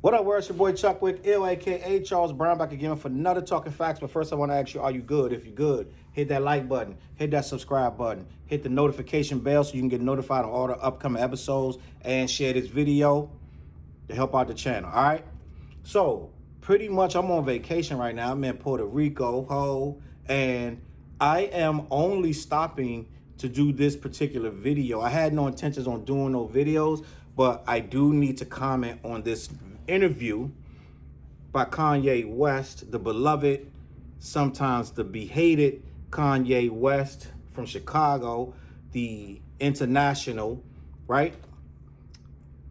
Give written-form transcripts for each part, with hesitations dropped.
What up, world? It's your boy Chuck with ill, aka Charles Brown, back again for another Talking Facts. But first, I want to ask you, are you good? If you're good, hit that like button, hit that subscribe button, hit the notification bell so you can get notified on all the upcoming episodes, and share this video to help out the channel. All right. So pretty much, I'm on vacation right now. I'm in Puerto Rico, and I am only stopping to do this particular video. I had no intentions on doing no videos, but I do need to comment on this interview by Kanye West, the beloved, sometimes the behated Kanye West from Chicago, the international, right?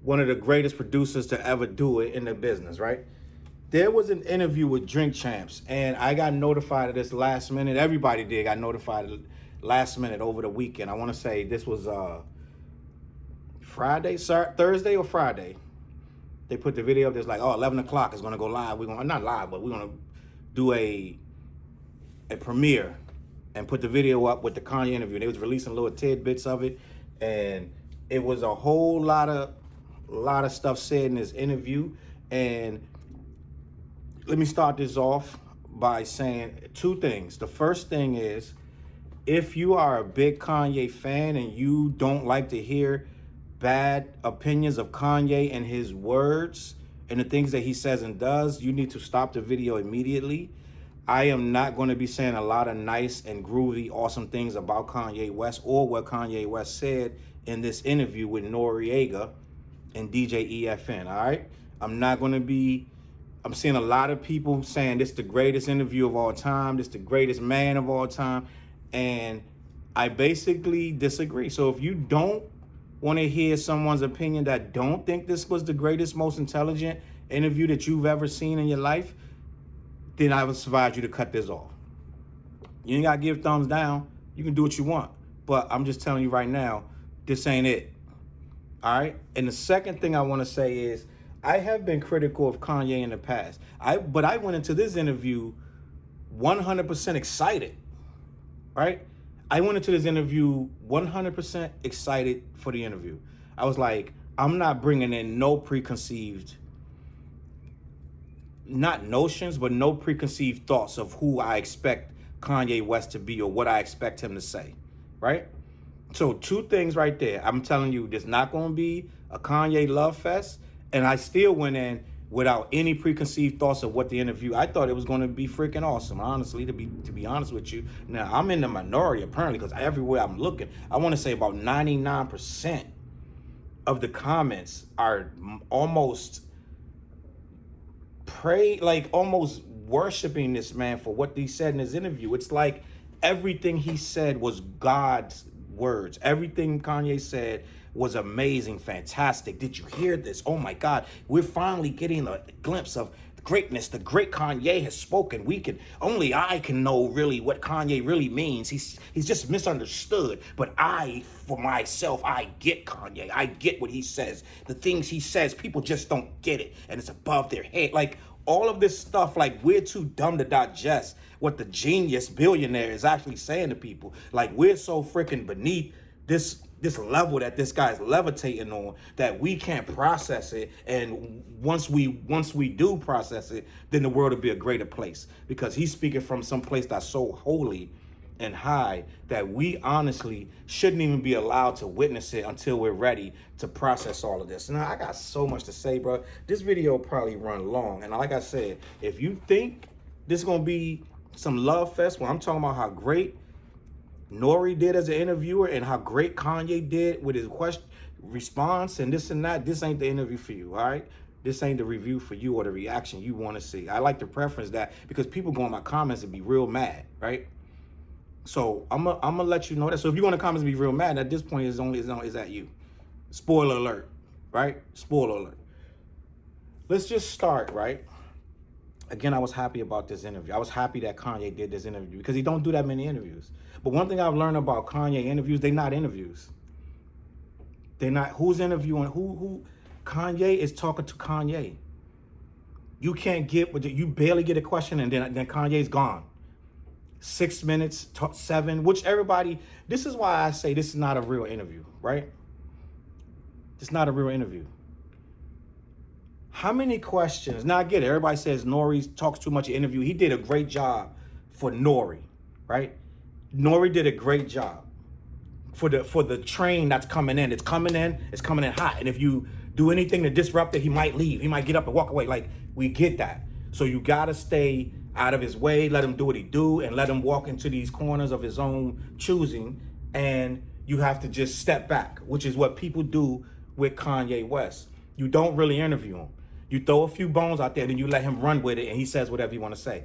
One of the greatest producers to ever do it in the business, right? There was an interview with Drink Champs, and I got notified of this last minute. Everybody did got notified last minute over the weekend. I want to say this was Thursday or Friday. They put the video up. There's like, 11 o'clock is going to go live. We're going to, not live, but we're going to do a premiere and put the video up with the Kanye interview. They was releasing little tidbits of it, and it was a whole lot of stuff said in this interview. And let me start this off by saying two things. The first thing is, if you are a big Kanye fan and you don't like to hear bad opinions of Kanye and his words and the things that he says and does, you need to stop the video immediately. I am not going to be saying a lot of nice and groovy, awesome things about Kanye West or what Kanye West said in this interview with Noriega and DJ EFN, all right? I'm seeing a lot of people saying this is the greatest interview of all time, this is the greatest man of all time, and I basically disagree. So if you don't want to hear someone's opinion that don't think this was the greatest, most intelligent interview that you've ever seen in your life, then I would advise you to cut this off. You ain't got to give thumbs down. You can do what you want. But I'm just telling you right now, this ain't it. All right? And the second thing I want to say is, I have been critical of Kanye in the past. But I went into this interview 100% excited, right? I went into this interview 100% excited for the interview. I was like, I'm not bringing in no preconceived, not notions, but no preconceived thoughts of who I expect Kanye West to be or what I expect him to say, right? So two things right there. I'm telling you, there's not going to be a Kanye love fest. And I still went in without any preconceived thoughts of what the interview. I thought it was going to be freaking awesome, honestly, to be honest with you. Now, I'm in the minority, apparently, because everywhere I'm looking, I want to say about 99% of the comments are almost almost worshiping this man for what he said in his interview. It's like everything he said was God's words. Everything Kanye said was amazing, fantastic. Did you hear this? Oh my God, we're finally getting a glimpse of greatness. The great Kanye has spoken. Only I can know really what Kanye really means. He's just misunderstood. But I, for myself, I get Kanye. I get what he says. The things he says, people just don't get it. And it's above their head. Like all of this stuff, like we're too dumb to digest what the genius billionaire is actually saying to people. Like we're so freaking beneath this level that this guy's levitating on that we can't process it. And once we do process it, then the world will be a greater place, because he's speaking from some place that's so holy and high that we honestly shouldn't even be allowed to witness it until we're ready to process all of this. Now, I got so much to say, bro. This video will probably run long. And like I said, if you think this is going to be some love fest where I'm talking about how great Nori did as an interviewer and how great Kanye did with his response and this and that, this ain't the interview for you, all right? This ain't the review for you or the reaction you want to see. I like to preference that because people go in my comments and be real mad, right? So I'm gonna let you know that. So if you go in the comments and be real mad, at this point is at you. Spoiler alert, right? Spoiler alert. Let's just start, right? Again, I was happy about this interview. I was happy that Kanye did this interview because he don't do that many interviews. But one thing I've learned about Kanye interviews, they're not interviews. They're not, who's interviewing who? Kanye is talking to Kanye. You can't you barely get a question and then Kanye's gone. 6 minutes, 7, which everybody, this is why I say this is not a real interview, right? It's not a real interview. How many questions? Now I get it. Everybody says Nori talks too much in interview. He did a great job for Nori, right? Nori did a great job for the train that's coming in. It's coming in hot. And if you do anything to disrupt it, he might leave. He might get up and walk away. Like, we get that. So you gotta stay out of his way, let him do what he do, and let him walk into these corners of his own choosing. And you have to just step back, which is what people do with Kanye West. You don't really interview him. You throw a few bones out there, then you let him run with it, and he says whatever you want to say.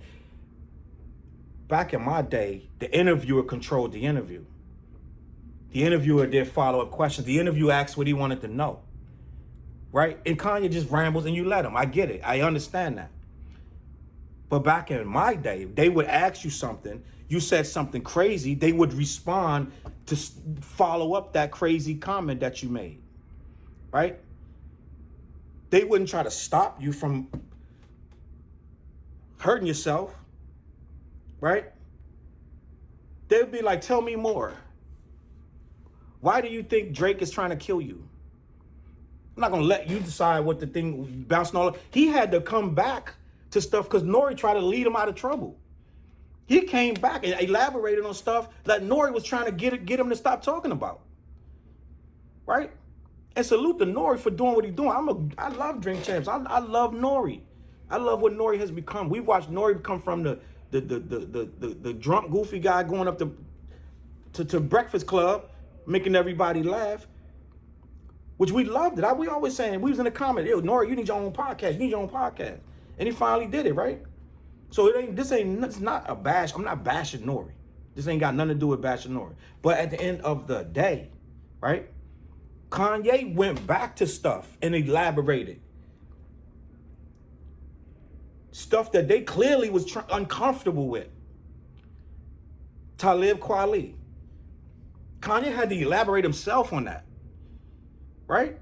Back in my day, the interviewer controlled the interview. The interviewer did follow-up questions. The interviewer asked what he wanted to know, right? And Kanye just rambles and you let him. I get it. I understand that. But back in my day, they would ask you something. You said something crazy. They would respond to follow up that crazy comment that you made, right? They wouldn't try to stop you from hurting yourself, right? They'd be like, tell me more. Why do you think Drake is trying to kill you? I'm not going to let you decide what the thing bouncing all up. He had to come back to stuff because Nori tried to lead him out of trouble. He came back and elaborated on stuff that Nori was trying to get him to stop talking about. Right? And salute to Nori for doing what he's doing. I love Drink Champs. I love Nori. I love what Nori has become. We've watched Nori become from the drunk, goofy guy going up to Breakfast Club, making everybody laugh, which we loved it. We always saying, we was in the comment, yo, Nori, you need your own podcast. You need your own podcast. And he finally did it, right? So it's not a bash. I'm not bashing Nori. This ain't got nothing to do with bashing Nori. But at the end of the day, right? Kanye went back to stuff and elaborated. Stuff that they clearly was uncomfortable with. Talib Kweli. Kanye had to elaborate himself on that. Right?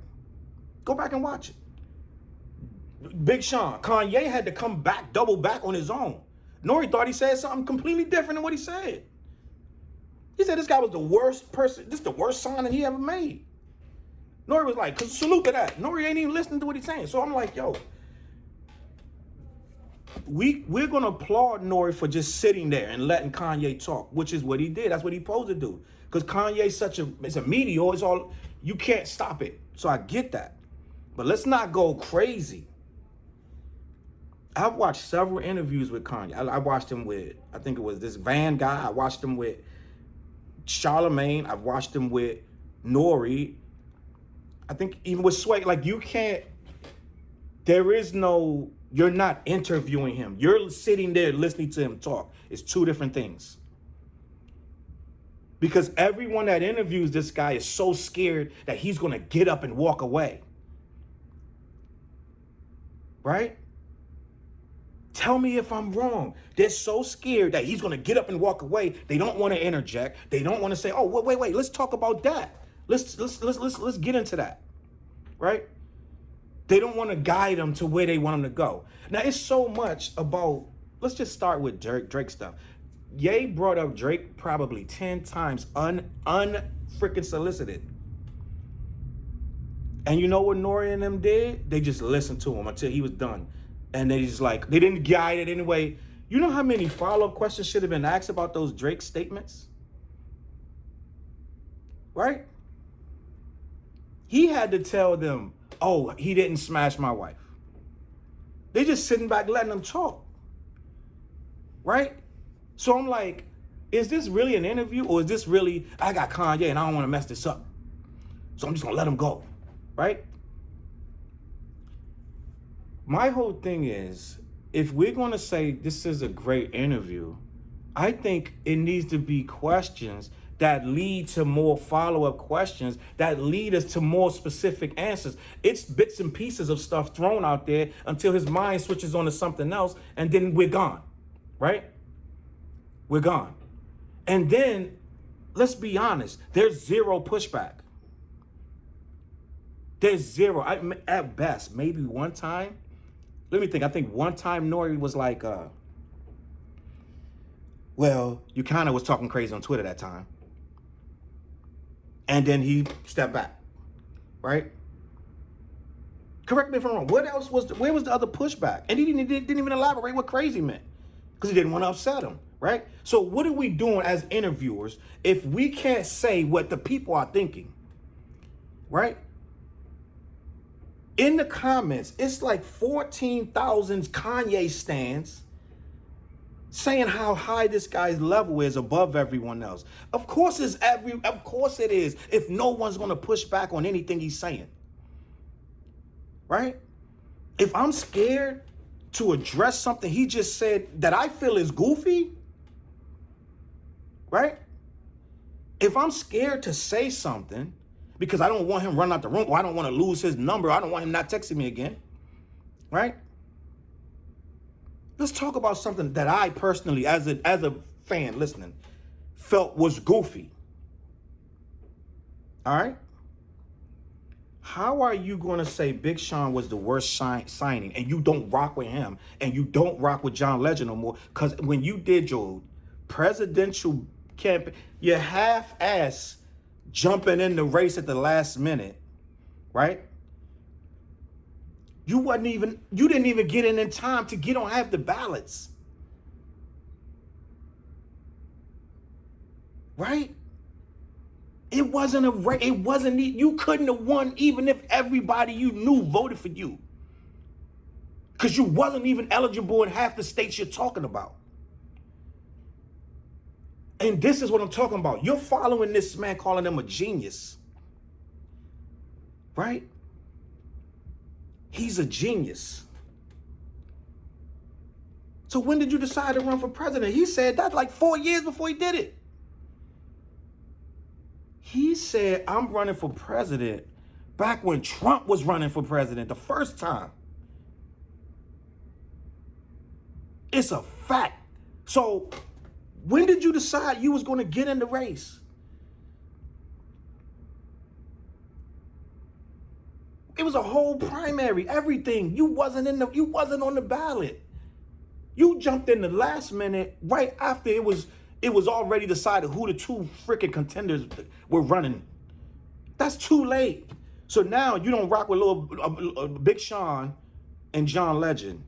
Go back and watch it. Big Sean. Kanye had to come back, double back on his own. Nori thought he said something completely different than what he said. He said this guy was the worst person, this is the worst song that he ever made. Nori was like, salute to that. Nori ain't even listening to what he's saying. So I'm like, yo, we're going to applaud Nori for just sitting there and letting Kanye talk, which is what he did. That's what he's supposed to do. Because Kanye's it's a meteor. It's all, you can't stop it. So I get that. But let's not go crazy. I've watched several interviews with Kanye. I watched him with, I think it was this Van guy. I watched him with Charlemagne. I've watched him with Nori. I think even with Sway, like you can't, there is no, you're not interviewing him. You're sitting there listening to him talk. It's two different things. Because everyone that interviews this guy is so scared that he's going to get up and walk away. Right? Tell me if I'm wrong. They're so scared that he's going to get up and walk away. They don't want to interject. They don't want to say, "Oh, wait, let's talk about that. Let's get into that." Right? They don't want to guide them to where they want them to go. Now, it's so much about, let's just start with Drake stuff. Ye brought up Drake probably 10 times freaking solicited. And you know what Nori and them did? They just listened to him until he was done. And they just like, they didn't guide it anyway. You know how many follow-up questions should have been asked about those Drake statements? Right? He had to tell them, oh, he didn't smash my wife. They just sitting back letting them talk. Right? So I'm like, is this really an interview, or is this really, I got Kanye and I don't want to mess this up, so I'm just going to let him go, right? My whole thing is, if we're going to say this is a great interview, I think it needs to be questions that lead to more follow-up questions that lead us to more specific answers. It's bits and pieces of stuff thrown out there until his mind switches on to something else, and then we're gone, right? We're gone. And then, let's be honest, there's zero pushback. There's zero. At best, maybe one time. Let me think. I think one time Nori was like, well, you kind of was talking crazy on Twitter that time. And then he stepped back, right? Correct me if I'm wrong. Where was the other pushback? And he didn't even elaborate what crazy meant because he didn't want to upset him, right? So what are we doing as interviewers if we can't say what the people are thinking, right? In the comments, it's like 14,000 Kanye stans saying how high this guy's level is above everyone else. Of course it is if no one's going to push back on anything he's saying. Right? If I'm scared to address something he just said that I feel is goofy, right? If I'm scared to say something because I don't want him running out the room, or I don't want to lose his number, I don't want him not texting me again, right? Let's talk about something that I personally, as a fan listening, felt was goofy. All right? How are you going to say Big Sean was the worst signing and you don't rock with him and you don't rock with John Legend no more? Because when you did your presidential campaign, you half-ass jumping in the race at the last minute, right? You didn't even get in time to get on half the ballots. Right? It wasn't a race. You couldn't have won even if everybody you knew voted for you. Because you wasn't even eligible in half the states you're talking about. And this is what I'm talking about. You're following this man, calling him a genius. Right? He's a genius. So when did you decide to run for president? He said that like 4 years before he did it. He said, I'm running for president back when Trump was running for president the first time. It's a fact. So when did you decide you was going to get in the race? It was a whole primary, everything. You wasn't on the ballot. You jumped in the last minute right after it was already decided who the two freaking contenders were running. That's too late. So now you don't rock with Big Sean and John Legend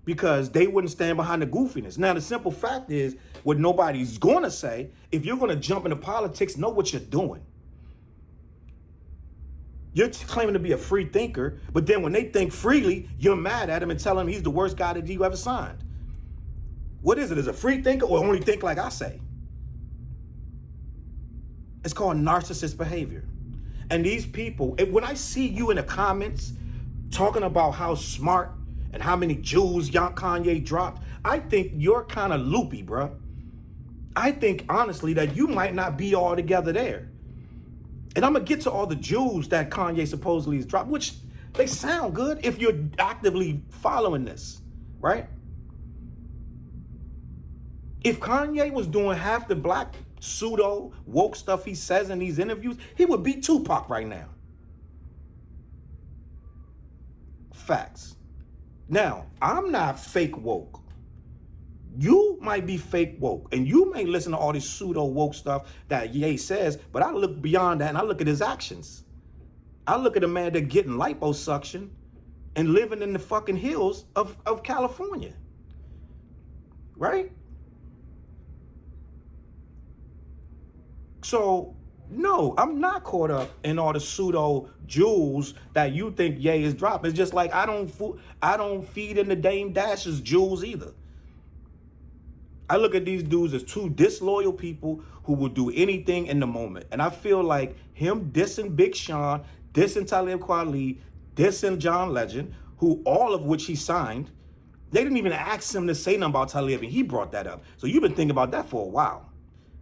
because they wouldn't stand behind the goofiness. Now, the simple fact is, what nobody's going to say, if you're going to jump into politics, know what you're doing. You're claiming to be a free thinker, but then when they think freely, you're mad at him and tell him he's the worst guy that you ever signed. What is it? Is it a free thinker or only think like I say? It's called narcissist behavior. And these people, when I see you in the comments talking about how smart and how many jewels Kanye dropped, I think you're kind of loopy, bro. I think, honestly, that you might not be all together there. And I'm going to get to all the jewels that Kanye supposedly has dropped, which they sound good if you're actively following this, right? If Kanye was doing half the black pseudo woke stuff he says in these interviews, he would beat Tupac right now. Facts. Now, I'm not fake woke. You might be fake woke, and you may listen to all this pseudo woke stuff that Ye says, but I look beyond that and I look at his actions. I look at a man that getting liposuction and living in the fucking hills of California. Right? So, no, I'm not caught up in all the pseudo jewels that you think Ye is dropping. It's just like I don't feed into Dame Dash's jewels either. I look at these dudes as two disloyal people who will do anything in the moment. And I feel like him dissing Big Sean, dissing Talib Kweli, dissing John Legend, who all of which he signed, they didn't even ask him to say nothing about Talib, and he brought that up. So you've been thinking about that for a while,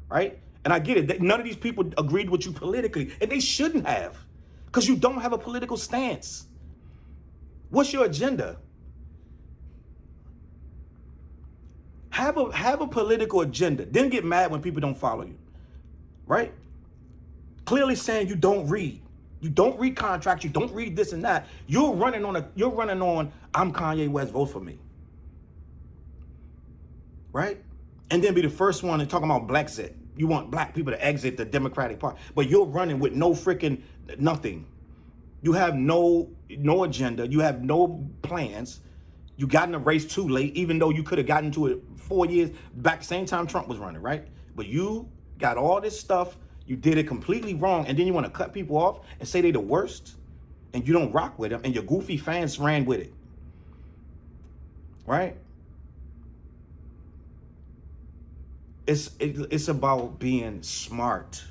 right? And I get it. None of these people agreed with you politically, and they shouldn't have, because you don't have a political stance. What's your agenda? Have a political agenda. Then get mad when people don't follow you, right? Clearly saying you don't read. You don't read contracts. You don't read this and that. You're running on I'm Kanye West, vote for me, right? And then be the first one to talk about BLACCCK. You want black people to exit the Democratic Party, but you're running with no freaking nothing. You have no agenda. You have no plans. You got in the race too late, even though you could have gotten to it 4 years back, same time Trump was running, right? But you got all this stuff. You did it completely wrong, and then you want to cut people off and say they the worst, and you don't rock with them, and your goofy fans ran with it, right? It's about being smart.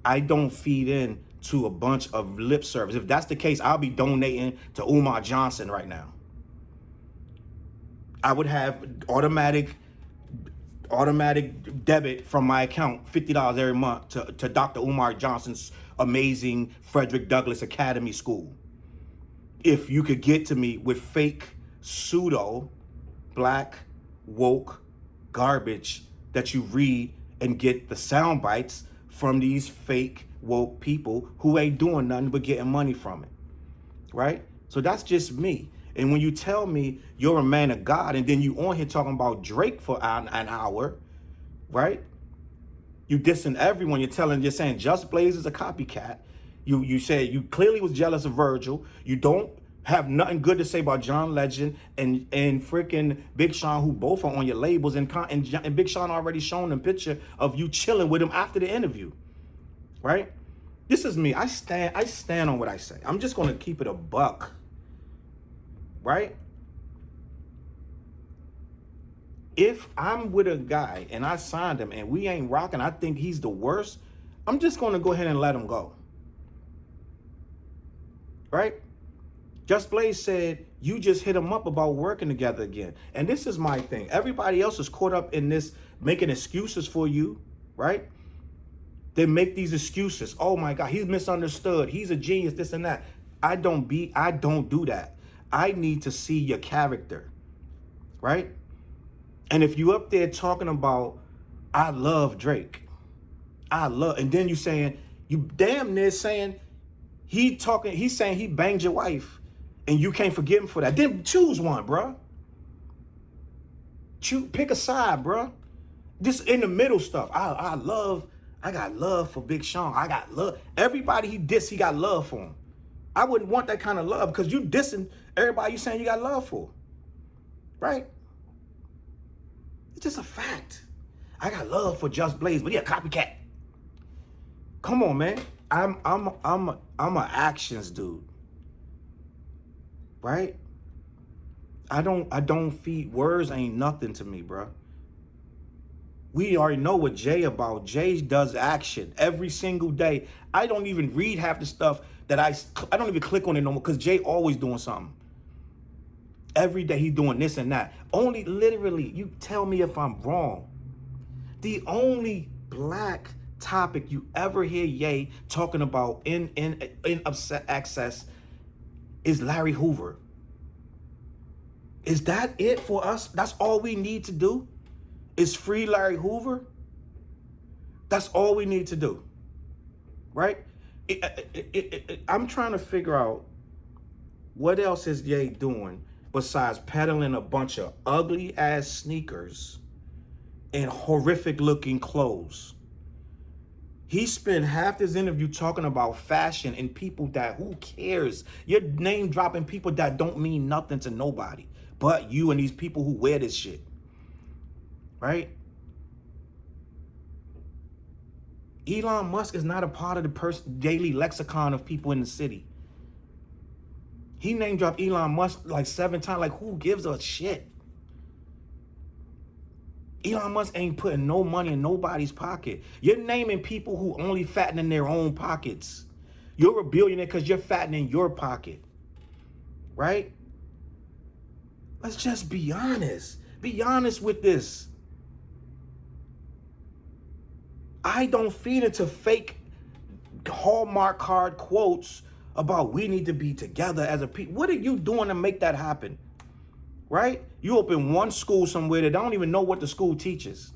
I don't feed in to a bunch of lip service. If that's the case, I'll be donating to Umar Johnson right now. I would have automatic debit from my account, $50 every month to Dr. Umar Johnson's amazing Frederick Douglass Academy School. If you could get to me with fake, pseudo, black, woke garbage that you read and get the sound bites from these fake, woke people who ain't doing nothing but getting money from it, right? So that's just me. And when you tell me you're a man of God and then you on here talking about Drake for an hour, right? You dissing everyone. You're saying Just Blaze is a copycat. You say you clearly was jealous of Virgil. You don't have nothing good to say about John Legend and freaking Big Sean, who both are on your labels. And Big Sean already shown a picture of you chilling with him after the interview, right? This is me. I stand on what I say. I'm just going to keep it a buck. Right? If I'm with a guy and I signed him and we ain't rocking, I think he's the worst, I'm just going to go ahead and let him go. Right? Just Blaze said, you just hit him up about working together again. And this is my thing. Everybody else is caught up in this, making excuses for you, right? They make these excuses. Oh my God, he's misunderstood. He's a genius, this and that. I don't do that. I need to see your character, right? And if you up there talking about, I love Drake, and then you saying, you damn near saying, he's saying he banged your wife and you can't forgive him for that. Then choose one, bruh. Pick a side, bruh. This in the middle stuff. I got love for Big Sean. I got love. Everybody he dissed, he got love for him. I wouldn't want that kind of love because you dissing everybody you saying you got love for, right? It's just a fact. I got love for Just Blaze, but he a copycat. Come on, man. I'm a actions dude, right? I don't feed words. Ain't nothing to me, bro. We already know what Jay about. Jay does action every single day. I don't even read half the stuff that I don't even click on it no more because Jay always doing something. Every day he doing this and that. Only literally, you tell me if I'm wrong. The only black topic you ever hear Ye talking about in Upset Access is Larry Hoover. Is that it for us? That's all we need to do? Is free Larry Hoover? That's all we need to do, right? I'm trying to figure out what else is Ye doing besides peddling a bunch of ugly ass sneakers and horrific looking clothes. He spent half this interview talking about fashion and people that, who cares? You're name dropping people that don't mean nothing to nobody but you and these people who wear this shit. Right? Elon Musk is not a part of the daily lexicon of people in the city. He name dropped Elon Musk like 7 times. Like, who gives a shit? Elon Musk ain't putting no money in nobody's pocket. You're naming people who only fatten in their own pockets. You're a billionaire because you're fattening your pocket. Right? Let's just be honest. Be honest with this. I don't feed into fake Hallmark card quotes about we need to be together as a people. What are you doing to make that happen? Right? You open one school somewhere that don't even know what the school teaches.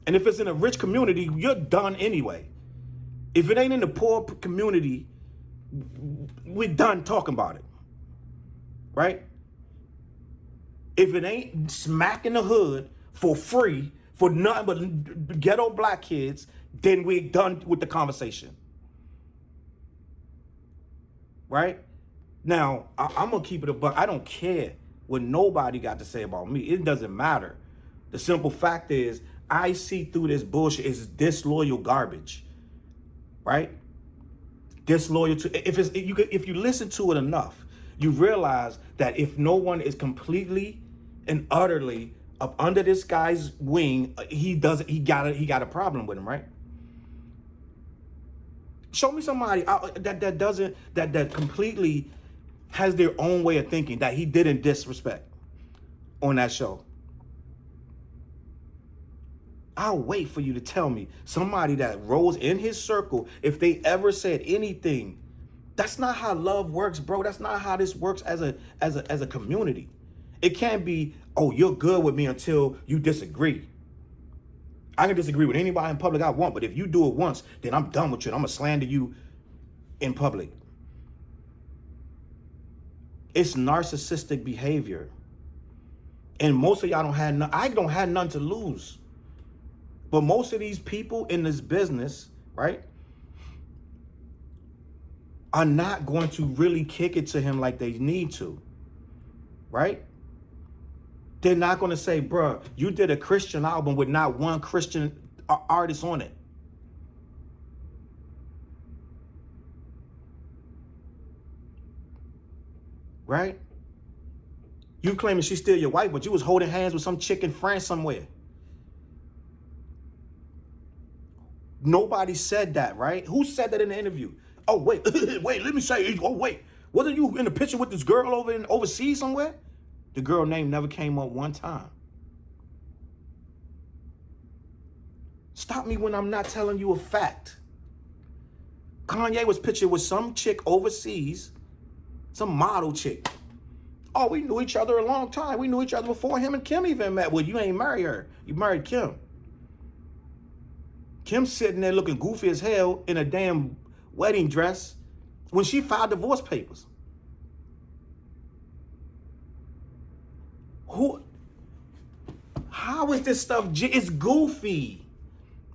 And if it's in a rich community, you're done anyway. If it ain't in the poor community, we're done talking about it. Right? If it ain't smack in the hood for free, for nothing but ghetto black kids, then we're done with the conversation. right? Now, I'm going to keep it a buck. I don't care what nobody got to say about me. It doesn't matter. The simple fact is, I see through this bullshit. It's disloyal garbage, right? Disloyal to, if you listen to it enough, you realize that if no one is completely and utterly up under this guy's wing, he got a problem with him, right? Show me somebody that completely has their own way of thinking that he didn't disrespect on that show. I'll wait for you to tell me somebody that rose in his circle, if they ever said anything. That's not how love works, bro. That's not how this works as a community. It can't be, oh, you're good with me until you disagree. I can disagree with anybody in public I want, but if you do it once, then I'm done with you. I'm gonna slander you in public. It's narcissistic behavior. And most of y'all I don't have none to lose. But most of these people in this business, right, are not going to really kick it to him like they need to, right? They're not going to say, bruh, you did a Christian album with not one Christian artist on it. Right? You claiming she's still your wife, but you was holding hands with some chick in France somewhere. Nobody said that, right? Who said that in the interview? Oh, wait, wait, let me say, oh, wait. Wasn't you in the picture with this girl overseas somewhere? The girl name never came up one time. Stop me when I'm not telling you a fact. Kanye was pictured with some chick overseas, some model chick. Oh, we knew each other a long time. We knew each other before him and Kim even met. Well, you ain't married her. You married Kim. Kim's sitting there looking goofy as hell in a damn wedding dress when she filed divorce papers. How is this stuff? It's goofy,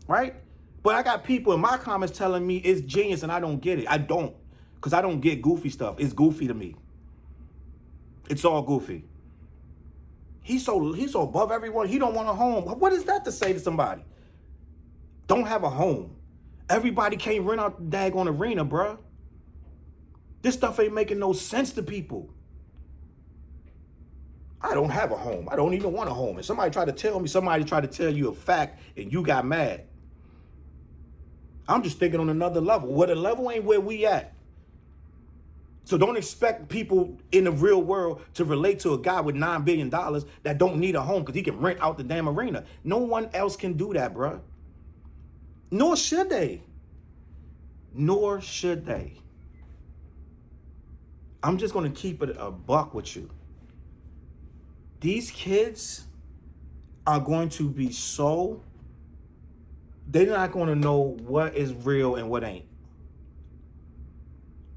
right? But I got people in my comments telling me it's genius and I don't get it. I don't, because I don't get goofy stuff. It's goofy to me. It's all goofy. He's so above everyone. He don't want a home. What is that to say to somebody? Don't have a home. Everybody can't rent out the daggone arena, bruh. This stuff ain't making no sense to people. I don't have a home. I don't even want a home. And somebody tried to tell you a fact and you got mad. I'm just thinking on another level. Well, the level ain't where we at. So don't expect people in the real world to relate to a guy with $9 billion that don't need a home because he can rent out the damn arena. No one else can do that, bruh. Nor should they. Nor should they. I'm just going to keep it a buck with you. These kids are going to be they're not going to know what is real and what ain't.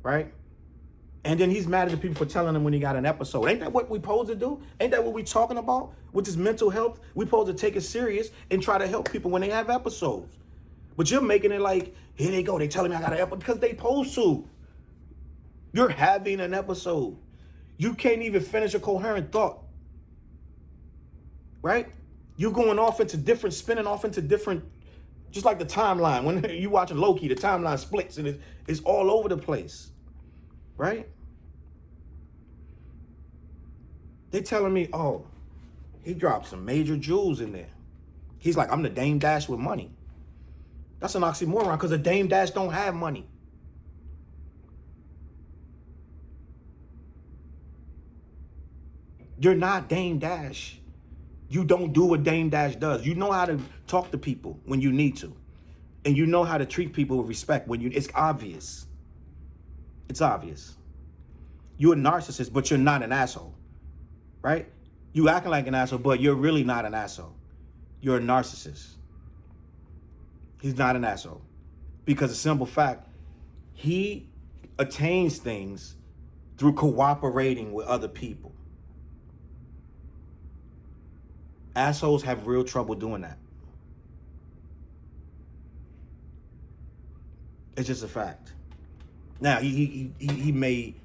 Right? And then he's mad at the people for telling him when he got an episode. Ain't that what we supposed to do? Ain't that what we talking about with this mental health? We supposed to take it serious and try to help people when they have episodes. But you're making it like, here they go. They telling me I got an episode because they supposed to. You're having an episode. You can't even finish a coherent thought. Right? You're going off into different, spinning off into different, just like the timeline. When you watching Loki, the timeline splits and it's all over the place. Right? They telling me, oh, he dropped some major jewels in there. He's like, I'm the Dame Dash with money. That's an oxymoron because the Dame Dash don't have money. You're not Dame Dash. You don't do what Dame Dash does. You know how to talk to people when you need to. And you know how to treat people with respect when it's obvious. It's obvious. You're a narcissist, but you're not an asshole. Right? You acting like an asshole, but you're really not an asshole. You're a narcissist. He's not an asshole. Because the simple fact, he attains things through cooperating with other people. Assholes have real trouble doing that. It's just a fact. Now, he may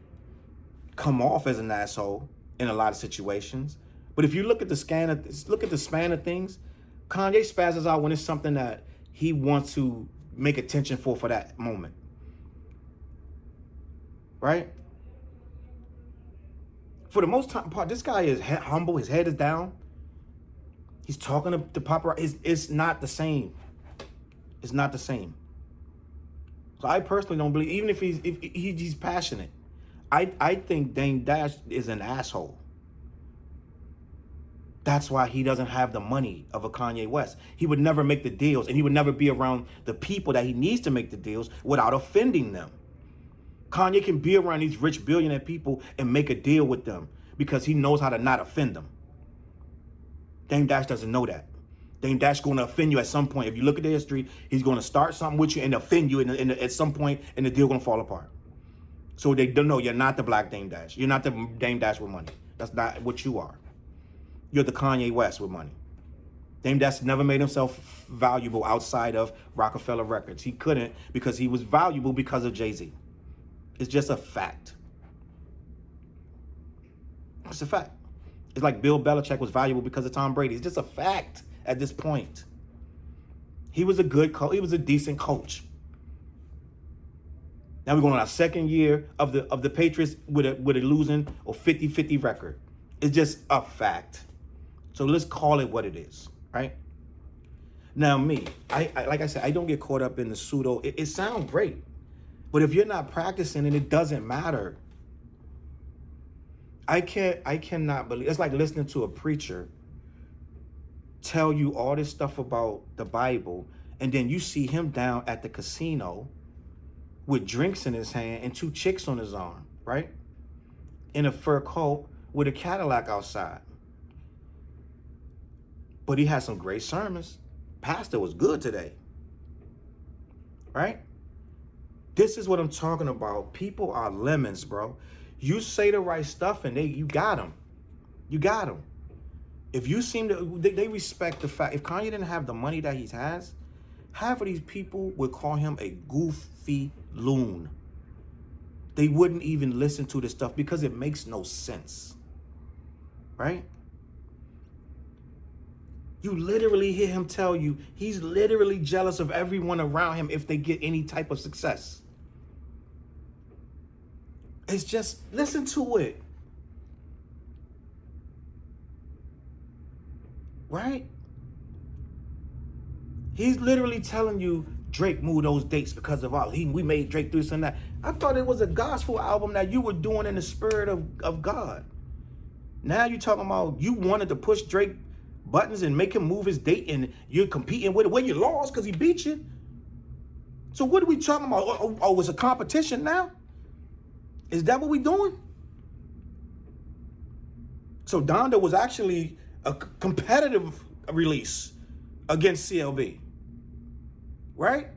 come off as an asshole in a lot of situations, but if you look at the span of things, Kanye spazzes out when it's something that he wants to make attention for that moment, right? For the most part, this guy is humble. His head is down. He's talking to the paparazzi. It's not the same. It's not the same. So I personally don't believe, even if he's passionate, I think Dame Dash is an asshole. That's why he doesn't have the money of a Kanye West. He would never make the deals, and he would never be around the people that he needs to make the deals without offending them. Kanye can be around these rich billionaire people and make a deal with them because he knows how to not offend them. Dame Dash doesn't know that. Dame Dash is going to offend you at some point. If you look at the history, he's going to start something with you and offend you at some point, and the deal going to fall apart. So they don't know you're not the black Dame Dash. You're not the Dame Dash with money. That's not what you are. You're the Kanye West with money. Dame Dash never made himself valuable outside of Rockefeller Records. He couldn't because he was valuable because of Jay-Z. It's just a fact. It's a fact. It's like Bill Belichick was valuable because of Tom Brady. It's just a fact at this point. He was a good coach. He was a decent coach. Now we're going on our second year of the Patriots with a losing or 50-50 record. It's just a fact. So let's call it what it is, right? Now me, I like I said, I don't get caught up in the pseudo. It sounds great, but if you're not practicing it doesn't matter. I cannot believe, it's like listening to a preacher tell you all this stuff about the Bible, and then you see him down at the casino with drinks in his hand and 2 chicks on his arm, right? In a fur coat with a Cadillac outside. But he had some great sermons. Pastor was good today, right? This is what I'm talking about. People are lemons, bro. You say the right stuff and you got them. You got them. If you seem to, they respect the fact, if Kanye didn't have the money that he has, half of these people would call him a goofy loon. They wouldn't even listen to this stuff because it makes no sense, right? You literally hear him tell you he's literally jealous of everyone around him if they get any type of success. It's just, listen to it. Right? He's literally telling you Drake moved those dates because of all. We made Drake do this and that. I thought it was a gospel album that you were doing in the spirit of God. Now you're talking about you wanted to push Drake buttons and make him move his date, and you're competing with it. Well, you lost because he beat you. So what are we talking about? Oh, it's a competition now? Is that what we doing? So Donda was actually a competitive release against CLB, right?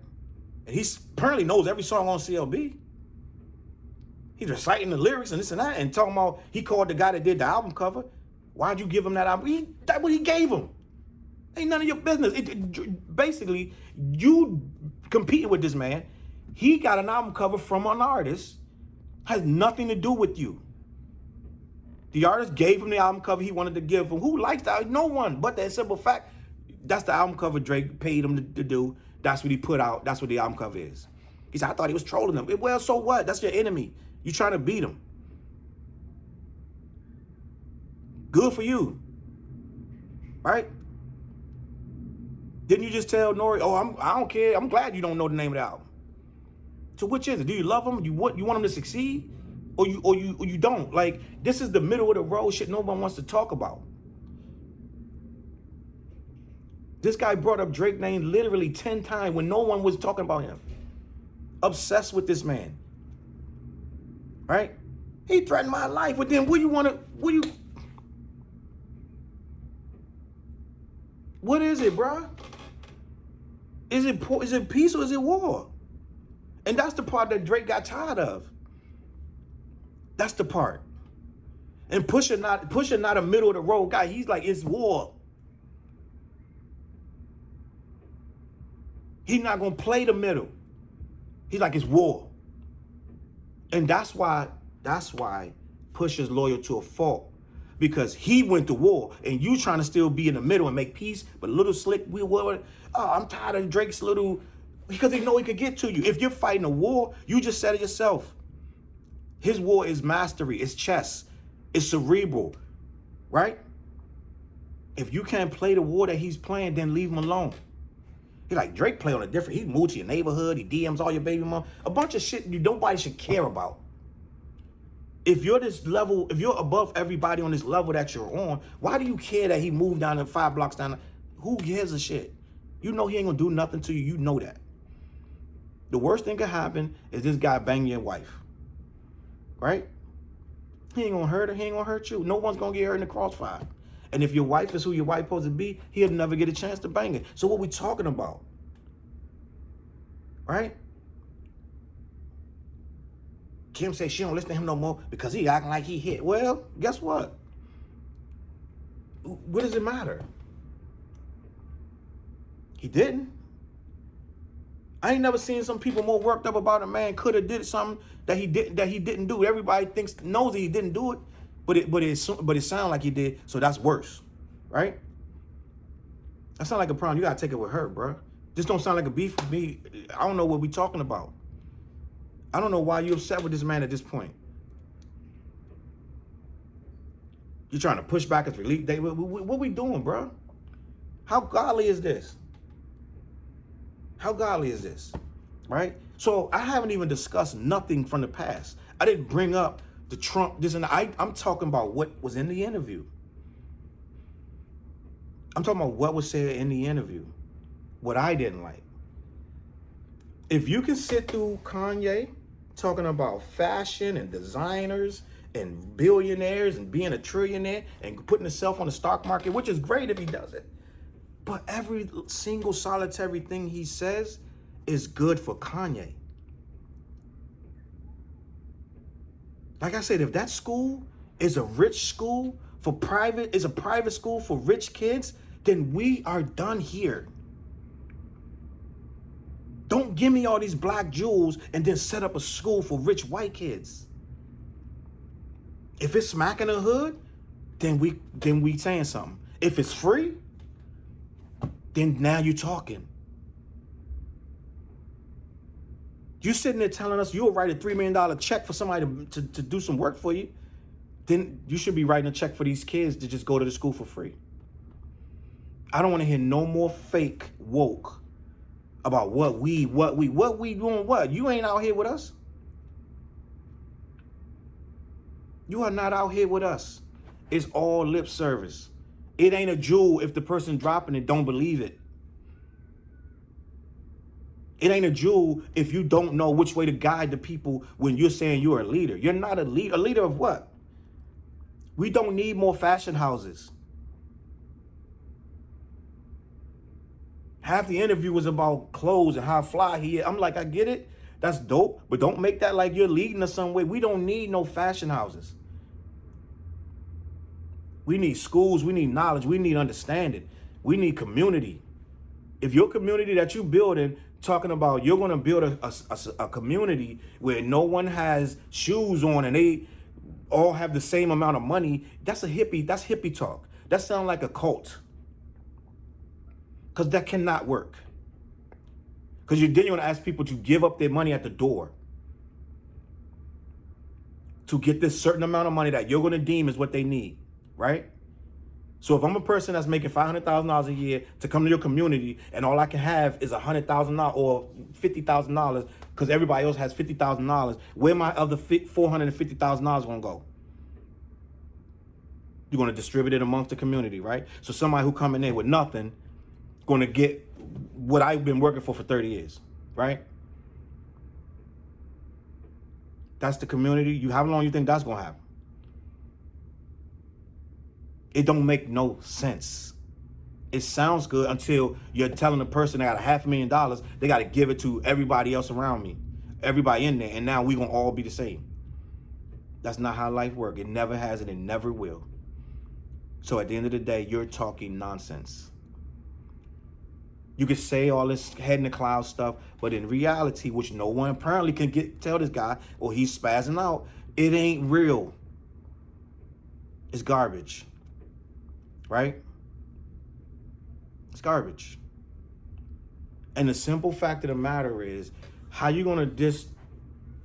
And he apparently knows every song on CLB. He's reciting the lyrics and this and that, and talking about he called the guy that did the album cover. Why'd you give him that album? That's what he gave him. Ain't none of your business. Basically, you competing with this man. He got an album cover from an artist. Has nothing to do with you. The artist gave him the album cover he wanted to give him. Who likes that? No one. But that simple fact, that's the album cover Drake paid him to do. That's what he put out. That's what the album cover is. He said, I thought he was trolling him. Well, so what? That's your enemy. You trying to beat him. Good for you. Right? Didn't you just tell Nori, I don't care. I'm glad you don't know the name of the album. So which is it? Do you love him? You want him to succeed? Or you don't? Like, this is the middle of the road shit no one wants to talk about. This guy brought up Drake's name literally 10 times when no one was talking about him. Obsessed with this man. Right? He threatened my life, but then what is it, bro? Is it peace or is it war? And that's the part that Drake got tired of. That's the part. And Pusha not a middle of the road guy. He's like, it's war. He's not gonna play the middle. He's like, it's war. And that's why Pusha's loyal to a fault. Because he went to war and you trying to still be in the middle and make peace, but Little Slick, I'm tired of Drake's little, because they know he could get to you. If you're fighting a war, you just said it yourself. His war is mastery, it's chess, it's cerebral, right? If you can't play the war that he's playing, then leave him alone. He like, Drake play on a different, he moved to your neighborhood, he DMs all your baby mom, a bunch of shit nobody should care about. If you're this level, if you're above everybody on this level that you're on, why do you care that he moved down in 5 blocks down? Who gives a shit? You know he ain't gonna do nothing to you. You know that. The worst thing could happen is this guy bang your wife, right? He ain't gonna hurt her. He ain't gonna hurt you. No one's gonna get hurt in the crossfire. And if your wife is who your wife supposed to be, he'll never get a chance to bang her. So what we talking about, right? Kim says she don't listen to him no more because he acting like he hit. Well, guess what? What does it matter? He didn't. I ain't never seen some people more worked up about a man could have did something that he didn't do. Everybody knows that he didn't do it, but it sounds like he did, so that's worse, right? That sound like a problem. You gotta take it with her, bro. This don't sound like a beef for me. I don't know what we talking about. I don't know why you're upset with this man at this point. You're trying to push back his release date. What we doing, bro? How godly is this? How godly is this, right? So I haven't even discussed nothing from the past. I didn't bring up the Trump, this and that. I'm talking about what was in the interview. I'm talking about what was said in the interview, what I didn't like. If you can sit through Kanye talking about fashion and designers and billionaires and being a trillionaire and putting himself on the stock market, which is great if he does it. But every single solitary thing he says is good for Kanye. Like I said, if that school is a rich school for private, is a private school for rich kids, then we are done here. Don't give me all these black jewels and then set up a school for rich white kids. If it's smack in the hood, then we saying something. If it's free, then now you're talking. You sitting there telling us you'll write a $3 million check for somebody to do some work for you, then you should be writing a check for these kids to just go to the school for free. I don't want to hear no more fake woke about what we doing what? You ain't out here with us. You are not out here with us. It's all lip service. It ain't a jewel if the person dropping it don't believe it. It ain't a jewel if you don't know which way to guide the people when you're saying you're a leader. You're not a leader. A leader of what? We don't need more fashion houses. Half the interview was about clothes and how fly he is. I'm like, I get it. That's dope. But don't make that like you're leading us some way. We don't need no fashion houses. We need schools. We need knowledge. We need understanding. We need community. If your community that you're building, talking about you're going to build a community where no one has shoes on and they all have the same amount of money, that's hippie talk. That sounds like a cult. Because that cannot work. Because then you're going to ask people to give up their money at the door to get this certain amount of money that you're going to deem is what they need, right? So if I'm a person that's making $500,000 a year to come to your community and all I can have is $100,000 or $50,000 because everybody else has $50,000, where my other $450,000 going to go? You're going to distribute it amongst the community, right? So somebody who coming in with nothing going to get what I've been working for 30 years, right? That's the community. How long you think that's going to happen? It don't make no sense. It sounds good until you're telling a person they got $500,000, they got to give it to everybody else around me, everybody in there, and now we going to all be the same. That's not how life works. It never has and it never will. So at the end of the day, you're talking nonsense. You can say all this head in the cloud stuff, but in reality, which no one apparently can tell this guy, or he's spazzing out, it ain't real. It's garbage, right? It's garbage. And the simple fact of the matter is, how you gonna diss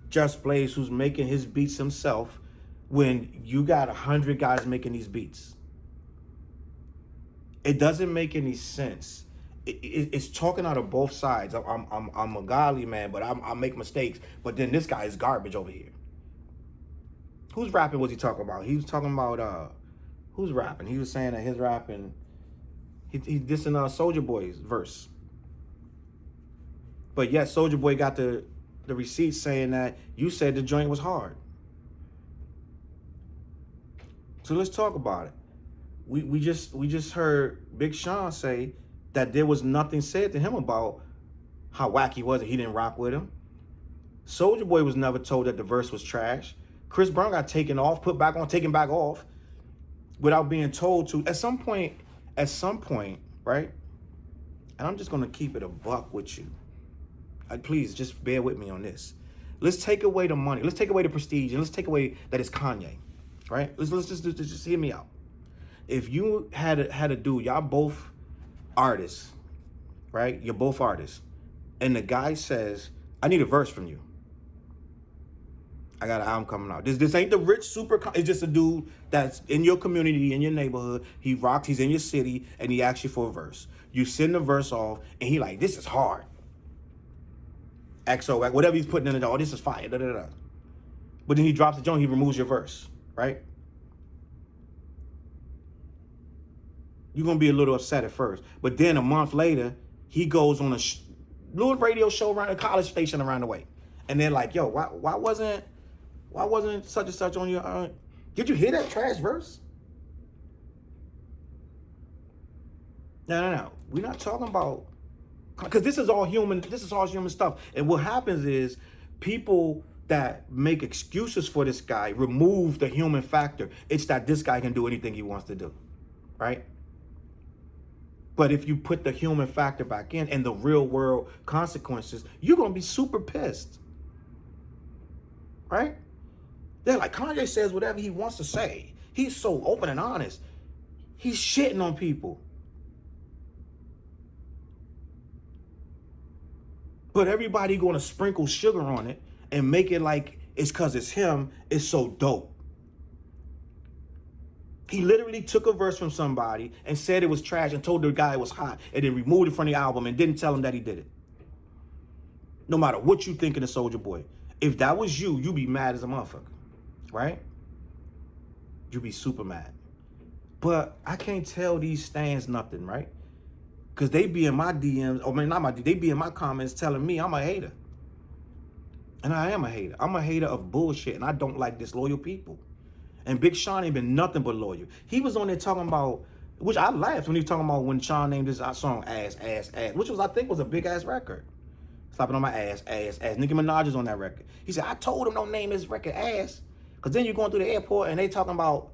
Just Blaze, who's making his beats himself, when you got 100 guys making these beats? It doesn't make any sense. It's talking out of both sides. I'm a godly man, but I make mistakes. But then this guy is garbage over here. Who's rapping was he talking about? He was talking about, who's rapping? He was saying that his rapping, he dissing Soulja Boy's verse. But yet Soulja Boy got the receipt saying that you said the joint was hard. So let's talk about it. We just heard Big Sean say that there was nothing said to him about how whack he was and he didn't rock with him. Soulja Boy was never told that the verse was trash. Chris Brown got taken off, put back on, taken back off, without being told to. At some point, right? And I'm just gonna keep it a buck with you. Please just bear with me on this. Let's take away the money. Let's take away the prestige, and let's take away that it's Kanye, right? Let's just hear me out. If you had a dude, y'all both artists, right? You're both artists, and the guy says, "I need a verse from you. I got an album coming out. This ain't the rich super. It's just a dude that's in your community, in your neighborhood. He rocks. He's in your city, and he asks you for a verse. You send the verse off, and he like, this is hard. XO, whatever he's putting in it, oh, this is fire. Da, da, da. But then he drops the joint. He removes your verse, right? You're gonna be a little upset at first, but then a month later, he goes on a little radio show around a college station around the way, and they're like, "Yo, why wasn't such and such on your? Did you hear that trash verse?" No. We're not talking about, because this is all human. This is all human stuff. And what happens is people that make excuses for this guy remove the human factor. It's that this guy can do anything he wants to do, right? But if you put the human factor back in and the real world consequences, you're going to be super pissed, right? They're like, Kanye says whatever he wants to say. He's so open and honest. He's shitting on people. But everybody going to sprinkle sugar on it and make it like it's because it's him. It's so dope. He literally took a verse from somebody and said it was trash and told the guy it was hot and then removed it from the album and didn't tell him that he did it. No matter what you think of the Soulja Boy. If that was you, you'd be mad as a motherfucker, right? You'd be super mad. But I can't tell these stands nothing, right? Because they be in my DMs, I mean, not my DMs, they be in my comments telling me I'm a hater. And I am a hater. I'm a hater of bullshit, and I don't like disloyal people. And Big Sean ain't been nothing but loyal. He was on there talking about, which I laughed when he was talking about when Sean named this song Ass, Ass, Ass, which was, I think, was a big ass record. Slapping on my ass, ass, ass. Nicki Minaj is on that record. He said, I told him don't name his record Ass. Because then you're going through the airport and they talking about,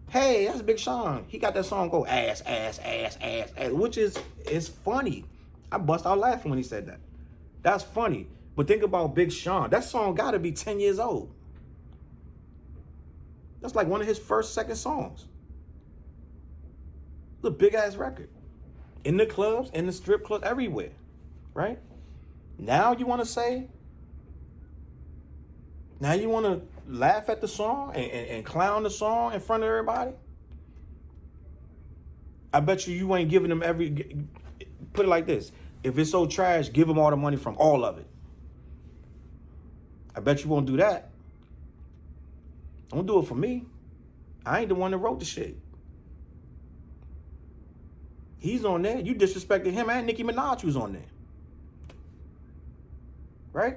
hey, that's Big Sean. He got that song go ass, ass, ass, ass, ass, which is funny. I bust out laughing when he said that. That's funny. But think about Big Sean. That song got to be 10 years old. That's like one of his first, second songs. It's a big ass record. In the clubs, in the strip clubs, everywhere, right? Now you want to say, now you want to laugh at the song and clown the song in front of everybody? I bet you ain't giving them put it like this. If it's so trash, give them all the money from all of it. I bet you won't do that. Don't do it for me. I ain't the one that wrote the shit. He's on there. You disrespected him and Nicki Minaj was on there. Right?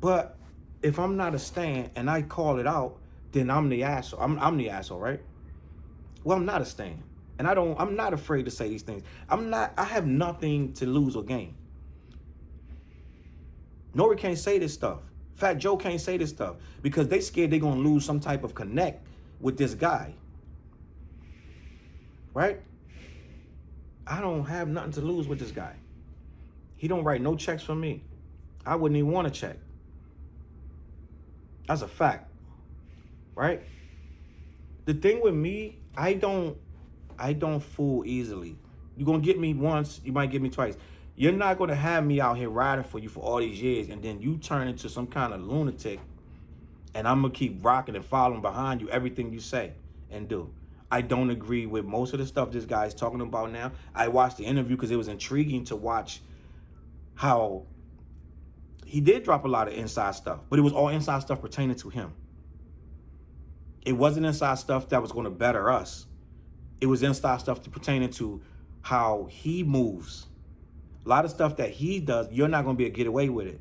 But if I'm not a stan and I call it out, then I'm the asshole. I'm the asshole, right? Well, I'm not a stan. And I'm not afraid to say these things. I have nothing to lose or gain. Nori can't say this stuff. Fat Joe can't say this stuff because they scared they're going to lose some type of connect with this guy. Right? I don't have nothing to lose with this guy. He don't write no checks for me. I wouldn't even want a check. That's a fact, right? The thing with me, I don't fool easily. You're gonna get me once, you might get me twice. You're not gonna have me out here riding for you for all these years, and then you turn into some kind of lunatic, and I'm gonna keep rocking and following behind you, everything you say and do. I don't agree with most of the stuff this guy's talking about now. I watched the interview because it was intriguing to watch how he did drop a lot of inside stuff, but it was all inside stuff pertaining to him. It wasn't inside stuff that was going to better us. It was inside stuff pertaining to how he moves. A lot of stuff that he does, you're not going to be able to get away with it.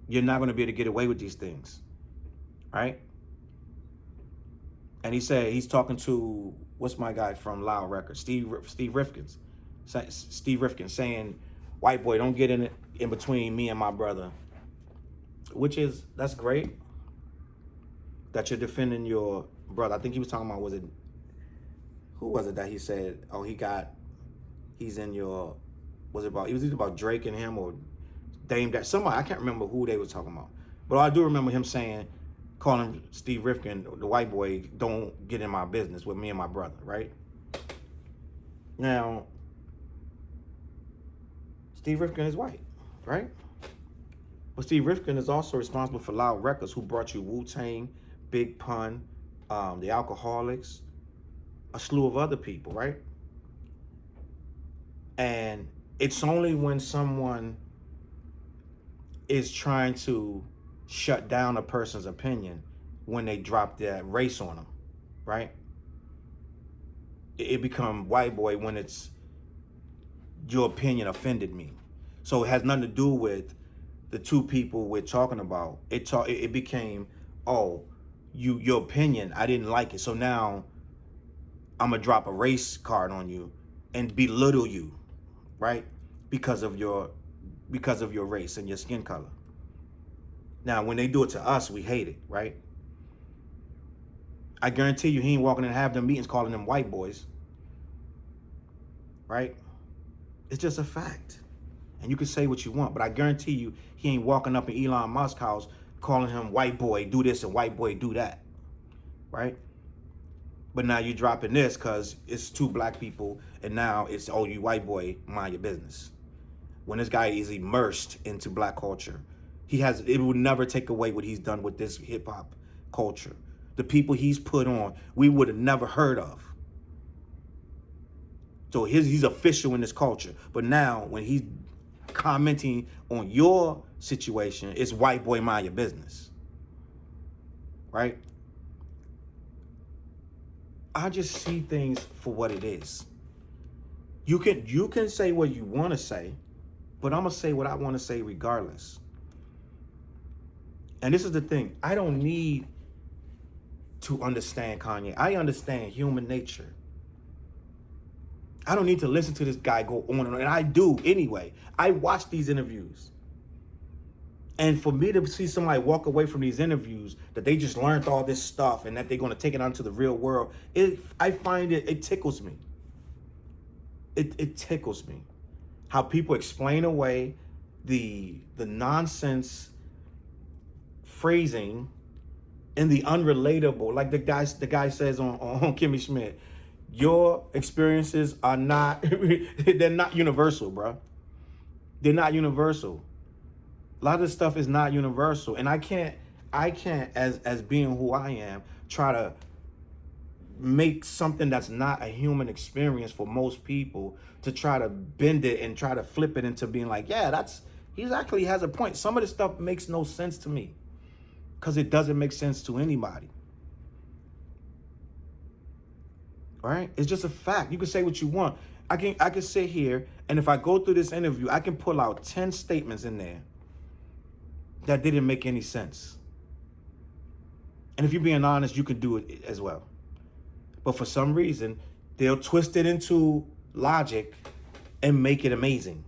You're not going to be able to get away with these things, right? And he said he's talking to, what's my guy from Loud Records, Steve Rifkin. Steve Rifkin saying, white boy, don't get in between me and my brother. Which is, that's great that you're defending your brother. I think he was talking about, who was it that he said, oh, he's in your, was it either about Drake and him or Dame Dash, somebody, I can't remember who they was talking about. But I do remember him saying, calling Steve Rifkin, the white boy, don't get in my business with me and my brother, right? Now, Steve Rifkin is white, right? But Steve Rifkin is also responsible for Loud Records, who brought you Wu-Tang, Big Pun, the Alcoholics, a slew of other people, right? And it's only when someone is trying to shut down a person's opinion when they drop that race on them, right? It become white boy when it's your opinion offended me. So it has nothing to do with the two people we're talking about. It became, oh, your opinion, I didn't like it. So now I'm gonna drop a race card on you and belittle you, right? Because of your race and your skin color. Now, when they do it to us, we hate it, right? I guarantee you he ain't walking in half them meetings calling them white boys, right? It's just a fact. And you can say what you want, but I guarantee you he ain't walking up in Elon Musk's house calling him white boy, do this, and white boy, do that, right? But now you're dropping this because it's two black people, and now it's, oh, you white boy, mind your business. When this guy is immersed into black culture, it will never take away what he's done with this hip hop culture. The people he's put on, we would have never heard of. So he's official in this culture. But now when he's commenting on your situation, it's white boy, mind your business, right? I just see things for what it is. You can say what you want to say, but I'm gonna say what I want to say regardless. And this is the thing, I don't need to understand Kanye. I understand human nature. I don't need to listen to this guy go on and on, and I do anyway. I watch these interviews. And for me to see somebody walk away from these interviews that they just learned all this stuff and that they're going to take it out into the real world, I find it tickles me. It tickles me how people explain away the nonsense phrasing and the unrelatable. Like the guy says on Kimmy Schmidt, your experiences are not, they're not universal, bro. They're not universal. A lot of this stuff is not universal. And I can't, as being who I am, try to make something that's not a human experience for most people to try to bend it and try to flip it into being like, yeah, he actually has a point. Some of this stuff makes no sense to me because it doesn't make sense to anybody. All right? It's just a fact. You can say what you want. I can sit here, and if I go through this interview, I can pull out 10 statements in there that didn't make any sense. And if you're being honest, you can do it as well. But for some reason, they'll twist it into logic and make it amazing.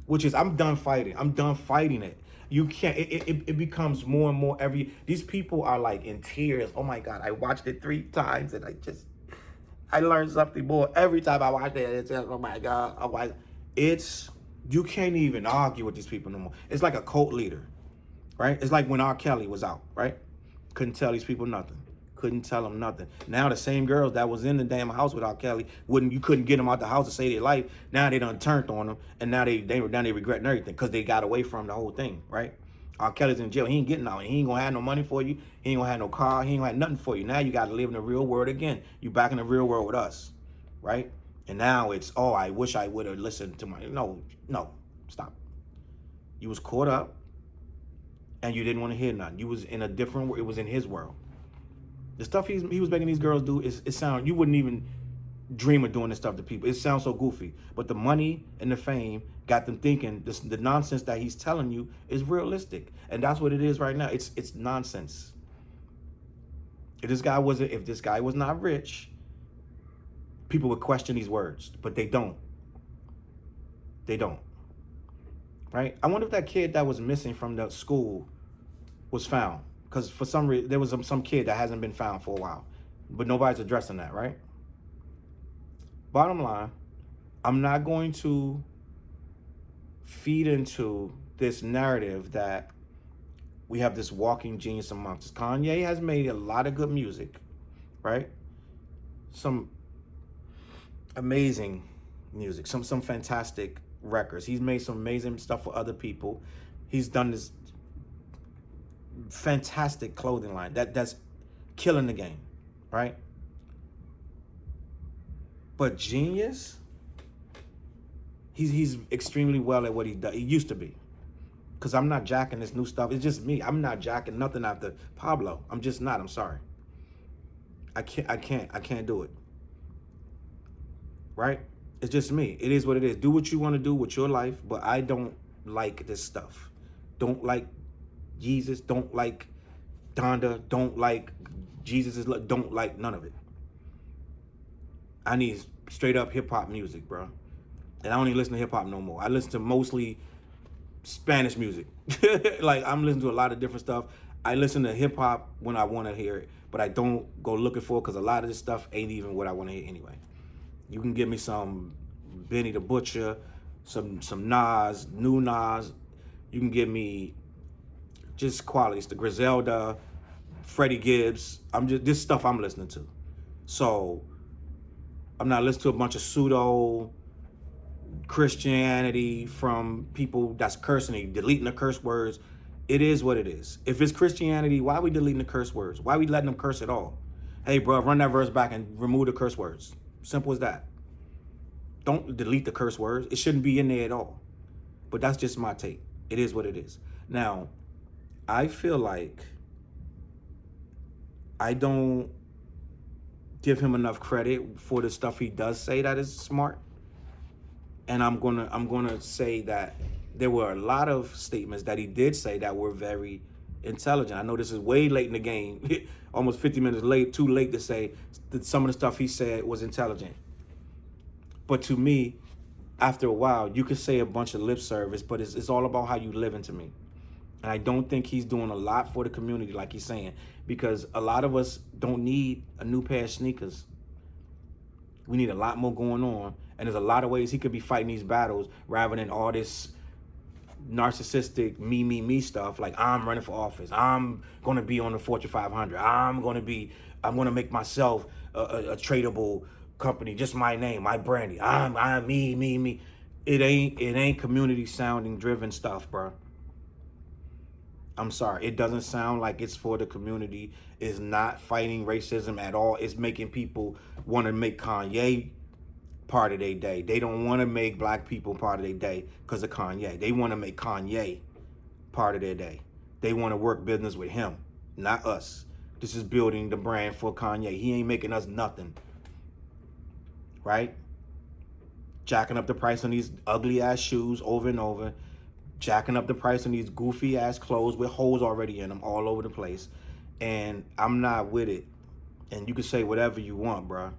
Which is, I'm done fighting. I'm done fighting it. You can't, it becomes more and more these people are like in tears. Oh my God, I watched it 3 times and I learned something more every time I watch that. It's like, oh my God, oh my, it's, you can't even argue with these people no more. It's like a cult leader, right? It's like when R. Kelly was out, right? Couldn't tell these people nothing. Couldn't tell them nothing. Now the same girls that was in the damn house with R. Kelly, you couldn't get them out the house to save their life. Now they done turned on them, and now they regretting everything because they got away from the whole thing, right? R. Kelly's in jail. He ain't getting out. He ain't gonna have no money for you. He ain't gonna have no car. He ain't gonna have nothing for you. Now you got to live in the real world again. You back in the real world with us, right? And now it's, oh, I wish I would have listened to my, no, stop. You was caught up, and you didn't want to hear nothing. You was in a different world. It was in his world. The stuff he was making these girls do, it sound, you wouldn't even dream of doing this stuff to people. It sounds so goofy. But the money and the fame got them thinking the nonsense that he's telling you is realistic. And that's what it is right now. It's nonsense. If this guy was not rich, people would question these words, but they don't. They don't. Right? I wonder if that kid that was missing from the school was found. Because for some reason, there was some kid that hasn't been found for a while. But nobody's addressing that, right? Bottom line, I'm not going to feed into this narrative that we have this walking genius amongst us. Kanye has made a lot of good music, right? Some amazing music, some fantastic records. He's made some amazing stuff for other people. He's done this fantastic clothing line that's killing the game, right? But genius, he's extremely well at what he does. He used to be, because I'm not jacking this new stuff. It's just me. I'm not jacking nothing after Pablo. I'm just not. I'm sorry. I can't do it. Right? It's just me. It is what it is. Do what you want to do with your life, but I don't like this stuff. Don't like Jesus, don't like Donda, don't like Jesus, don't like none of it. I need straight up hip hop music, bro. And I don't even listen to hip hop no more. I listen to mostly Spanish music. Like, I'm listening to a lot of different stuff. I listen to hip hop when I want to hear it, but I don't go looking for it because a lot of this stuff ain't even what I want to hear anyway. You can give me some Benny the Butcher, some Nas, new Nas. You can give me just qualities, the Griselda, Freddie Gibbs. This stuff I'm listening to. So I'm not listening to a bunch of pseudo Christianity from people that's cursing, deleting the curse words. It is what it is. If it's Christianity, why are we deleting the curse words? Why are we letting them curse at all? Hey, bro, run that verse back and remove the curse words. Simple as that. Don't delete the curse words. It shouldn't be in there at all. But that's just my take. It is what it is. Now, I feel like I don't give him enough credit for the stuff he does say that is smart. And I'm gonna say that there were a lot of statements that he did say that were very intelligent. I know this is way late in the game, almost 50 minutes late, too late to say that some of the stuff he said was intelligent. But to me, after a while, you could say a bunch of lip service, but it's all about how you live into me. And I don't think he's doing a lot for the community like he's saying, because a lot of us don't need a new pair of sneakers. We need a lot more going on. And there's a lot of ways he could be fighting these battles rather than all this narcissistic me stuff. Like, I'm running for office. I'm going to be on the Fortune 500. I'm going to make myself a tradable company. Just my name, my branding. I'm me. It ain't community sounding driven stuff, bro. I'm sorry. It doesn't sound like it's for the community. It's not fighting racism at all. It's making people want to make Kanye part of their day. They don't want to make black people part of their day because of Kanye. They want to make Kanye part of their day. They want to work business with him, not us. This is building the brand for Kanye. He ain't making us nothing. Right? Jacking up the price on these ugly ass shoes over and over. Jacking up the price on these goofy ass clothes with holes already in them all over the place. And I'm not with it. And you can say whatever you want, bro.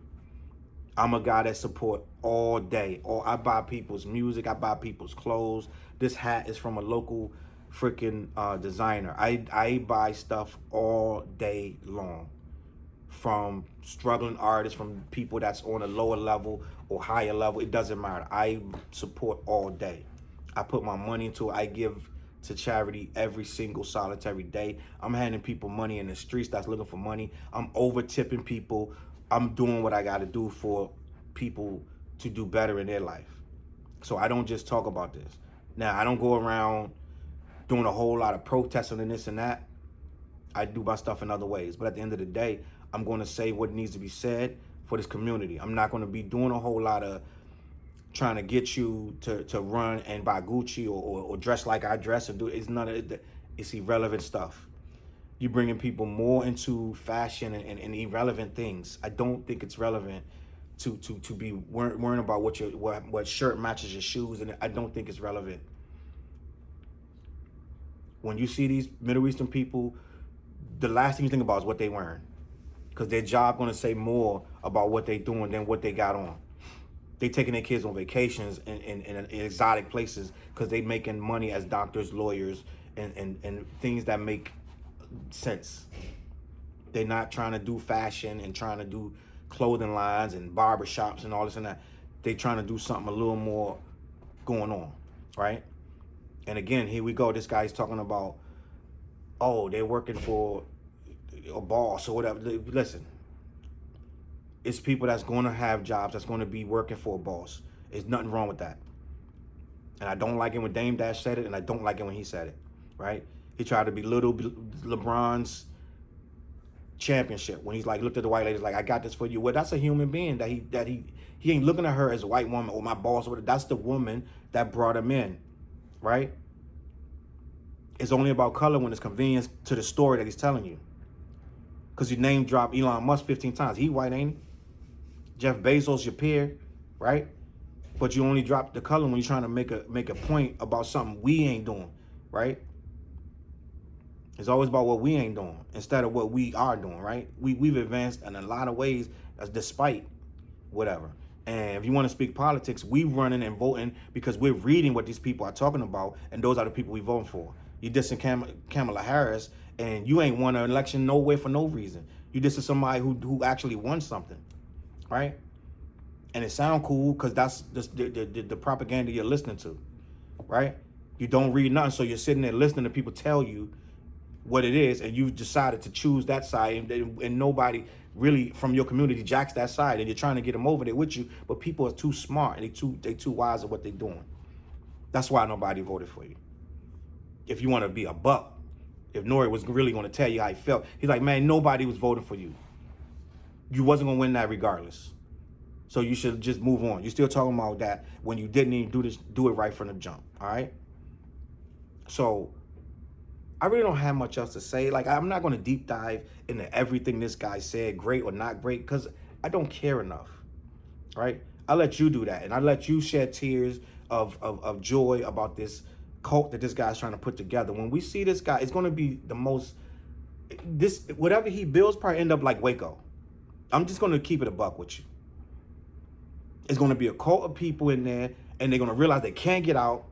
I'm a guy that support all day. I buy people's music. I buy people's clothes. This hat is from a local freaking designer. I buy stuff all day long from struggling artists, from people that's on a lower level or higher level. It doesn't matter. I support all day. I put my money into it. I give to charity every single solitary day. I'm handing people money in the streets that's looking for money. I'm over tipping people. I'm doing what I got to do for people to do better in their life. So I don't just talk about this. Now, I don't go around doing a whole lot of protesting and this and that. I do my stuff in other ways. But at the end of the day, I'm going to say what needs to be said for this community. I'm not going to be doing a whole lot of trying to get you to run and buy Gucci or dress like I dress and do. It's none of it. It's irrelevant stuff. You're bringing people more into fashion and irrelevant things. I don't think it's relevant to be worrying about what shirt matches your shoes, and I don't think it's relevant. When you see these Middle Eastern people, the last thing you think about is what they wearing, because their job going to say more about what they doing than what they got on. They taking their kids on vacations in exotic places because they making money as doctors, lawyers, and things that make sense. They're not trying to do fashion and trying to do clothing lines and barbershops and all this and that. They trying to do something a little more going on, right? And again, here we go. This guy's talking about, oh, they're working for a boss or whatever. Listen, it's people that's going to have jobs, that's going to be working for a boss. There's nothing wrong with that. And I don't like it when Dame Dash said it, and I don't like it when he said it, right? He tried to belittle LeBron's championship when he's like, looked at the white lady like, I got this for you. Well, that's a human being that he ain't looking at her as a white woman or my boss or whatever. That's the woman that brought him in, right? It's only about color when it's convenient to the story that he's telling you. Because you name drop Elon Musk 15 times. He white, ain't he? Jeff Bezos, your peer, right? But you only drop the color when you're trying to make a point about something we ain't doing, right? It's always about what we ain't doing instead of what we are doing, right? We've advanced in a lot of ways despite whatever. And if you want to speak politics, we running and voting because we're reading what these people are talking about, and those are the people we voting for. You dissing Kamala Harris, and you ain't won an election nowhere for no reason. You dissing somebody who actually won something, right? And it sound cool because that's the propaganda you're listening to, right? You don't read nothing, so you're sitting there listening to people tell you what it is, and you've decided to choose that side, and nobody really from your community jacks that side, and you're trying to get them over there with you, but people are too smart and they too wise at what they're doing. That's why nobody voted for you. If you want to be a buck, if Nori was really going to tell you how he felt, he's like, man, nobody was voting for you. You wasn't going to win that regardless. So you should just move on. You're still talking about that when you didn't even do it right from the jump, all right? So I really don't have much else to say. Like, I'm not going to deep dive into everything this guy said, great or not great, because I don't care enough, right? I let you do that, and I let you shed tears of joy about this cult that this guy's trying to put together. When we see this guy, it's going to be the most, whatever he builds probably end up like Waco. I'm just going to keep it a buck with you. It's going to be a cult of people in there, and they're going to realize they can't get out,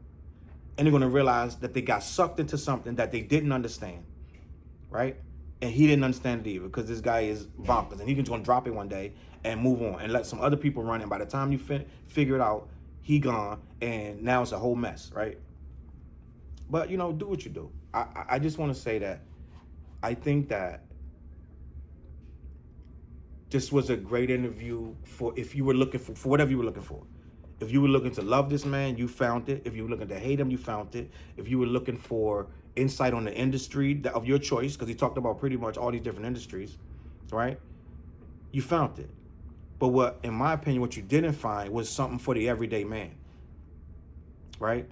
and they're going to realize that they got sucked into something that they didn't understand, right? And he didn't understand it either, because this guy is bonkers, and he's just going to drop it one day and move on and let some other people run it. And by the time you figure it out, he gone, and now it's a whole mess, right? But, you know, do what you do. I just want to say that I think that this was a great interview for if you were looking for whatever you were looking for. If you were looking to love this man, you found it. If you were looking to hate him, you found it. If you were looking for insight on the industry of your choice, because he talked about pretty much all these different industries, right? You found it. But what, in my opinion, what you didn't find was something for the everyday man, right?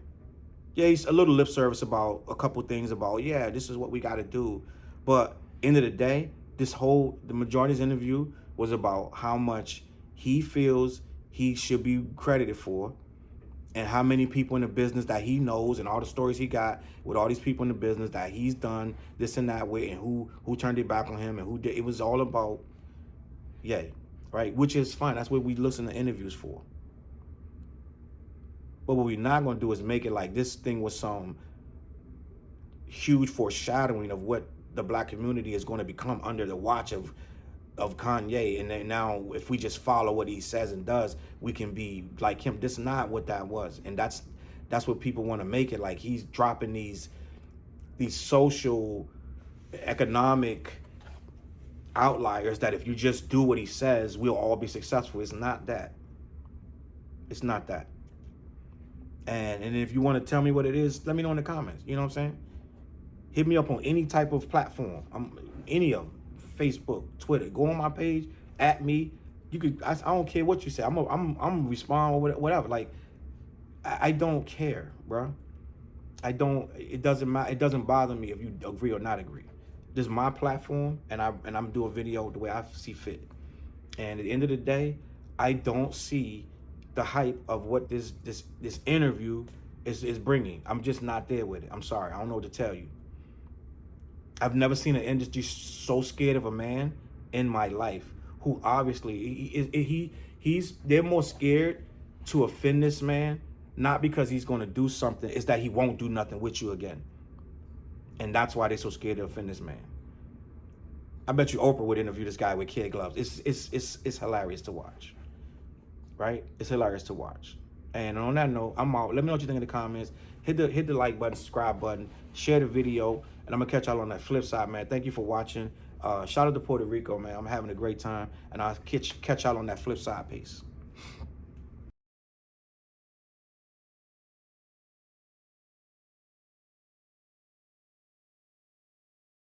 Yeah, he's a little lip service about a couple things about, yeah, this is what we got to do. But end of the day, the majority of this interview was about how much he feels he should be credited for, and how many people in the business that he knows, and all the stories he got with all these people in the business that he's done this and that way, and who turned it back on him, and who did. It was all about, yeah, right? Which is fine. That's what we listen to interviews for. But what we're not going to do is make it like this thing was some huge foreshadowing of what the black community is going to become under the watch of of Kanye, and then now if we just follow what he says and does, we can be like him. This is not what that was, and that's what people want to make it like. He's dropping these social, economic outliers that if you just do what he says, we'll all be successful. It's not that. It's not that. And if you want to tell me what it is, let me know in the comments. You know what I'm saying? Hit me up on any type of platform. Any of them. Facebook, Twitter. Go on my page, at me. You could. I don't care what you say. I'm respond or whatever. Like, I don't care, bro. I don't. It doesn't matter. It doesn't bother me if you agree or not agree. This is my platform, and I'm doing a video the way I see fit. And at the end of the day, I don't see the hype of what this interview is bringing. I'm just not there with it. I'm sorry. I don't know what to tell you. I've never seen an industry so scared of a man in my life, who obviously they're more scared to offend this man, not because he's going to do something, it's that he won't do nothing with you again. And that's why they're so scared to offend this man. I bet you Oprah would interview this guy with kid gloves. It's hilarious to watch, right? It's hilarious to watch. And on that note, I'm out. Let me know what you think in the comments. Hit the like button, subscribe button, share the video, and I'm gonna catch y'all on that flip side, man. Thank you for watching. Shout out to Puerto Rico, man. I'm having a great time, and I'll catch y'all on that flip side. Peace.